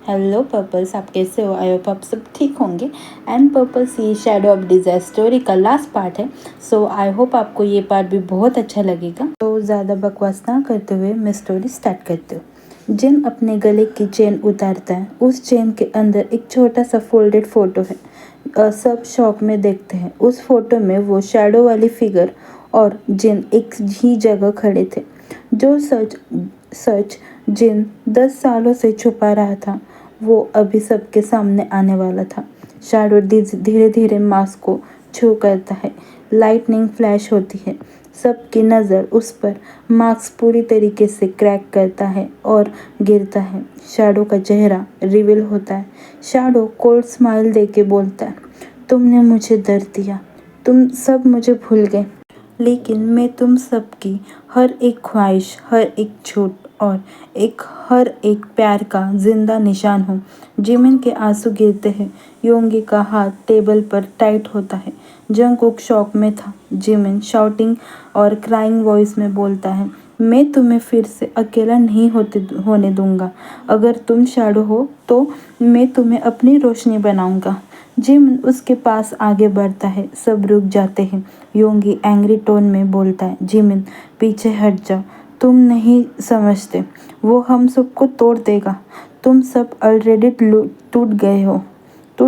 Hello purples, आप कैसे हो? आई होप आप सब ठीक होंगे। एंड पर्पल्स, ये शैडो ऑफ डिज़ायर स्टोरी का लास्ट पार्ट है। सो आई होप आपको ये पार्ट भी बहुत अच्छा लगेगा। तो ज़्यादा बकवास ना करते हुए मैं स्टोरी स्टार्ट करती हूँ। जिन अपने गले की चेन उतारता है, उस चेन के अंदर एक छोटा सा फोल्डेड फोटो है। सब शौक में देखते हैं। उस फोटो में वो शैडो वाली फिगर और जिन एक ही जगह खड़े थे। जो सच सच जिन 10 सालों से छुपा रहा था, वो अभी सबके सामने आने वाला था। शैडो धीरे धीरे मास्क को छू करता है। लाइटनिंग फ्लैश होती है। सबकी नज़र उस पर। मास्क पूरी तरीके से क्रैक करता है और गिरता है। शैडो का चेहरा रिवील होता है। शैडो कोल्ड स्माइल देके बोलता है, तुमने मुझे दर्द दिया, तुम सब मुझे भूल गए, लेकिन मैं तुम सबकी हर एक ख्वाहिश, हर एक झूठ और हर एक प्यार का जिंदा निशान हूँ। जिमिन के आंसू गिरते हैं। योंगी का हाथ टेबल पर टाइट होता है। जंगकुक शॉक में था। जिमिन शाउटिंग और क्राइंग वॉइस में बोलता है, मैं तुम्हें फिर से अकेला नहीं होने दूंगा। अगर तुम शैडो हो तो मैं तुम्हें अपनी रोशनी बनाऊंगा। जिमिन उसके पास आगे बढ़ता है। सब रुक जाते हैं। योंगी एंग्री टोन में बोलता है, जिमिन पीछे हट जाओ, तुम नहीं समझते, वो हम सबको तोड़ देगा। तुम सब ऑलरेडी टूट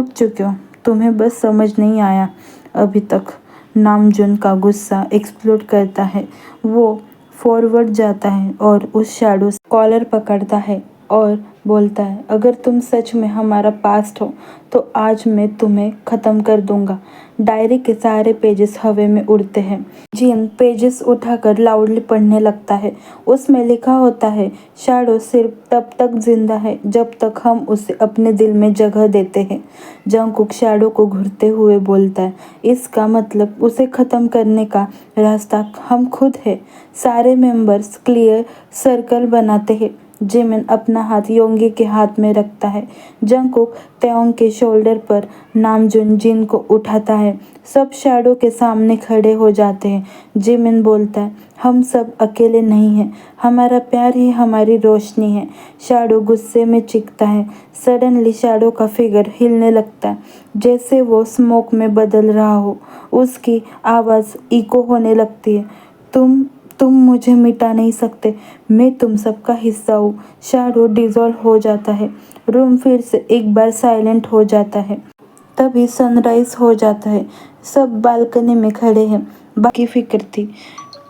चुके हो, तुम्हें बस समझ नहीं आया अभी तक। नामजुन का गुस्सा एक्सप्लोड करता है। वो फॉरवर्ड जाता है और उस शैडो कॉलर पकड़ता है और बोलता है, अगर तुम सच में हमारा पास्ट हो तो आज मैं तुम्हें ख़त्म कर दूंगा। डायरी के सारे पेजेस हवा में उड़ते हैं। जिन पेजेस उठाकर लाउडली पढ़ने लगता है। उसमें लिखा होता है, शैडो सिर्फ तब तक जिंदा है जब तक हम उसे अपने दिल में जगह देते हैं। जंगकुक शैडो को घूरते हुए बोलता है, इसका मतलब उसे ख़त्म करने का रास्ता हम खुद है। सारे मेंबर्स क्लियर सर्कल बनाते हैं। जिमिन अपना हाथ योंगी के हाथ में रखता है। जंगकुक तेओंग के शोल्डर पर नामजुन जिन को उठाता है। सब शैडो के सामने खड़े हो जाते हैं। जिमिन बोलता है, हम सब अकेले नहीं हैं, हमारा प्यार ही हमारी रोशनी है। शैडो गुस्से में चीखता है। सडनली शैडो का फिगर हिलने लगता है, जैसे वो स्मोक में बदल रहा हो। उसकी आवाज़ इको होने लगती है, तुम मुझे मिटा नहीं सकते, मैं तुम सबका हिस्सा हूँ। शैडो डिज़ोल्व हो जाता है। रूम फिर से एक बार साइलेंट हो जाता है। तभी सनराइज हो जाता है। सब बालकनी में खड़े हैं। बाकी फिक्र थी।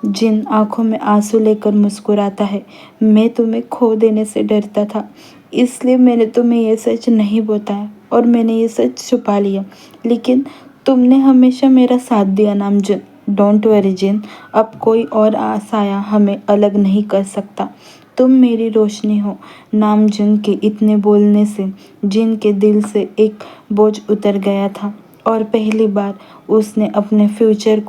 जिन आंखों में आंसू लेकर मुस्कुराता है, मैं तुम्हें खो देने से डरता था, इसलिए मैंने तुम्हें ये सच नहीं बताया और मैंने ये सच छुपा लिया, लेकिन तुमने हमेशा मेरा साथ दिया नामजुन। डोंट वरी जिन, अब कोई और साया हमें अलग नहीं कर सकता। तुम मेरी रोशनी हो। नामजुन के इतने बोलने से जिन के दिल से एक बोझ उतर गया था और पहली बार उसने अपने फ्यूचर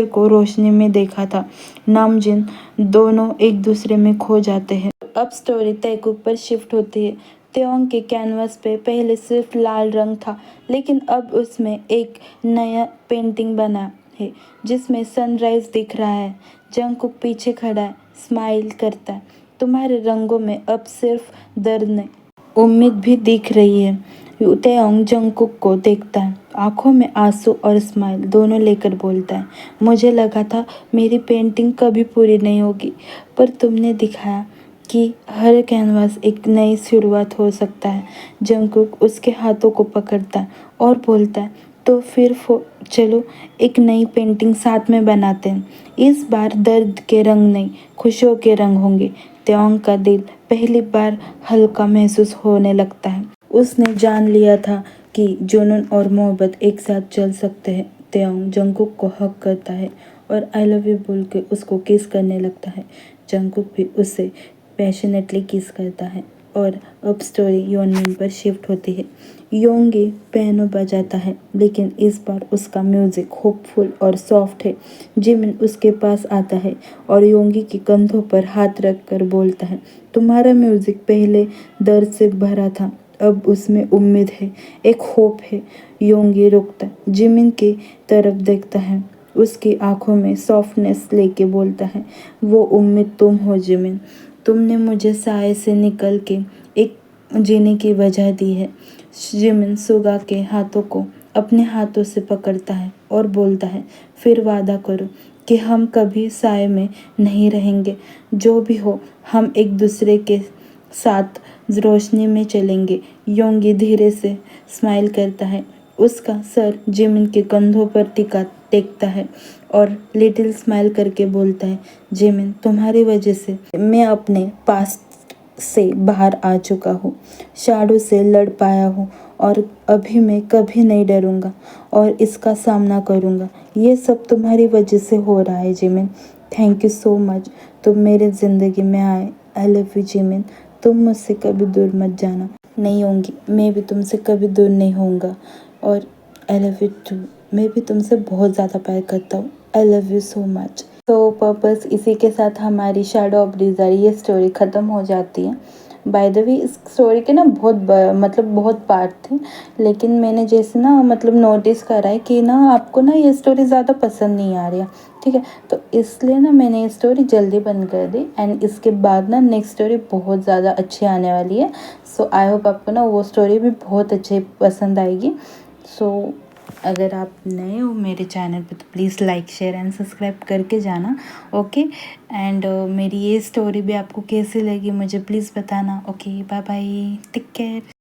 को रोशनी में देखा था। नामजिन दोनों एक दूसरे में खो जाते हैं। अब स्टोरी तैकूब पर शिफ्ट होती है। त्योंग के कैनवास पे पहले सिर्फ लाल रंग था, लेकिन अब उसमें एक नया पेंटिंग बना है जिसमें सनराइज दिख रहा है। जंगकुक पीछे खड़ा है, स्माइल करता है, तुम्हारे रंगों में अब सिर्फ दर्द नहीं, उम्मीद भी दिख रही है। तेओंग जंगकुक को देखता है, आंखों में आंसू और स्माइल दोनों लेकर बोलता है, मुझे लगा था मेरी पेंटिंग कभी पूरी नहीं होगी, पर तुमने दिखाया कि हर कैनवास एक नई शुरुआत हो सकता है। जंगकुक उसके हाथों को पकड़ता है और बोलता है, तो फिर चलो एक नई पेंटिंग साथ में बनाते हैं। इस बार दर्द के रंग नहीं, खुशियों के रंग होंगे। त्योंग का दिल पहली बार हल्का महसूस होने लगता है। उसने जान लिया था कि जुनून और मोहब्बत एक साथ चल सकते हैं। त्योंग जंगकुक को हक करता है और आई लव यू बोल के उसको किस करने लगता है। जंगकुक भी उसे पैशनेटली किस करता है और अब स्टोरी योनमिन पर शिफ्ट होती है। योंगी पियानो बजाता है, लेकिन इस बार उसका म्यूजिक होपफुल और सॉफ्ट है। जिमिन उसके पास आता है और योंगी के कंधों पर हाथ रख कर बोलता है, तुम्हारा म्यूजिक पहले दर्द से भरा था, अब उसमें उम्मीद है, एक होप है। योंगी रुकता, जिमिन की तरफ देखता है, उसकी आंखों में सॉफ्टनेस लेके बोलता है, वो उम्मीद तुम हो जिमिन। तुमने मुझे साए से निकल के एक जीने की वजह दी है। जिमिन सुगा के हाथों को अपने हाथों से पकड़ता है और बोलता है, फिर वादा करो कि हम कभी साए में नहीं रहेंगे। जो भी हो, हम एक दूसरे के साथ रोशनी में चलेंगे। योंगी धीरे से स्माइल करता है। उसका सर जिमिन के कंधों पर टेकता है और लिटिल स्माइल करके बोलता है, जिमिन, तुम्हारी वजह से मैं अपने पास्ट से बाहर आ चुका हूँ, शैडो से लड़ पाया हूँ और अभी मैं कभी नहीं डरूंगा और इसका सामना करूंगा। ये सब तुम्हारी वजह से हो रहा है Jimin. Thank you so much, तुम मेरे ज़िंदगी में आए। आई लव यू जिमिन, तुम मुझसे कभी दूर मत जाना। नहीं होंगी, मैं भी तुमसे कभी दूर नहीं होऊंगा और आई लव यू टू। मैं भी तुमसे बहुत ज़्यादा प्यार करता हूँ। I love you so much. तो पर्पस इसी के साथ हमारी शैडो ऑफ डिज़ायर ये स्टोरी ख़त्म हो जाती है। बाय द वे, इस स्टोरी के ना मतलब बहुत पार्ट थे, लेकिन मैंने जैसे ना मतलब नोटिस करा है कि ना आपको ना ये स्टोरी ज़्यादा पसंद नहीं आ रही है, ठीक है, तो इसलिए ना मैंने ये स्टोरी जल्दी बंद कर दी। एंड इसके बाद ना नेक्स्ट स्टोरी बहुत ज़्यादा अच्छी आने वाली है। सो आई होप आपको ना वो स्टोरी भी बहुत अच्छे पसंद आएगी। सो अगर आप नए हो मेरे चैनल पे तो please like share and subscribe करके जाना, ओके। एंड मेरी ये स्टोरी भी आपको कैसी लगी मुझे प्लीज़ बताना। Okay, bye bye, take care.